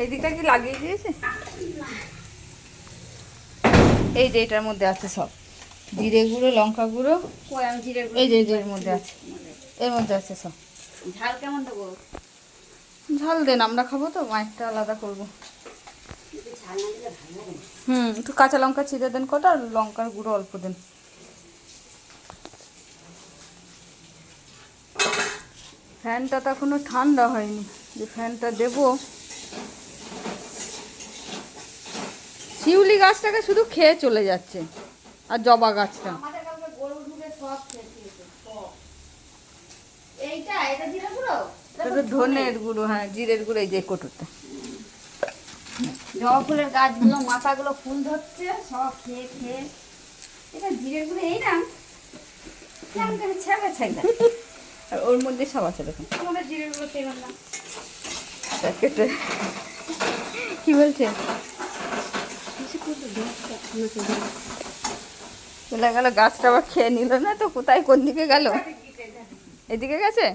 এই দিকটা কি লাগিয়ে দিয়েছে? এই যে এটার মধ্যে আছে সব জিরে গুঁড়ো, লঙ্কা গুঁড়ো। এই যে এর মধ্যে আছে, এর মধ্যে আছে সব। ঝাল কেমন দেবো? ঝাল দেন, আমরা খাবো তো, মায়েরটা আলাদা করবো। ঝাল না দিলে ভালো লাগে না। একটু কাঁচা লঙ্কা ছিঁড়ে দেন কটা, আর লঙ্কার গুঁড়ো অল্প দেন। ফ্যানটা তো এখনো ঠান্ডা হয়নি, যে ফ্যানটা দেবো। শিউলি গাছটাকে শুধু খেয়ে চলে যাচ্ছে, আর জবা গাছটা। আমাদের কালকে গরু ঢুকে সব খেয়ে দিয়েছে, সব। এটা জিরে গুঁড়ো, ধনের গুঁড়ো, হ্যাঁ জিরের গুঁড়ো, এই যে কটুরটা। জবা ফুলের গাছগুলো মাথাগুলো ফুল ধরছে, সব খেয়ে খেয়ে। এটা জিরে গুঁড়ো, এই না কেমন করে ছেঁকা ছেঁকা। আর ওর মধ্যে সব আছে দেখুন আমাদের জিরে গুঁড়ো তেমন না। প্যাকেটে। কি বলছে? চলে গেল, গাছটা আবার খেয়ে নিল না তো, কোথায় কোন দিকে গেল? এদিকে গেছে।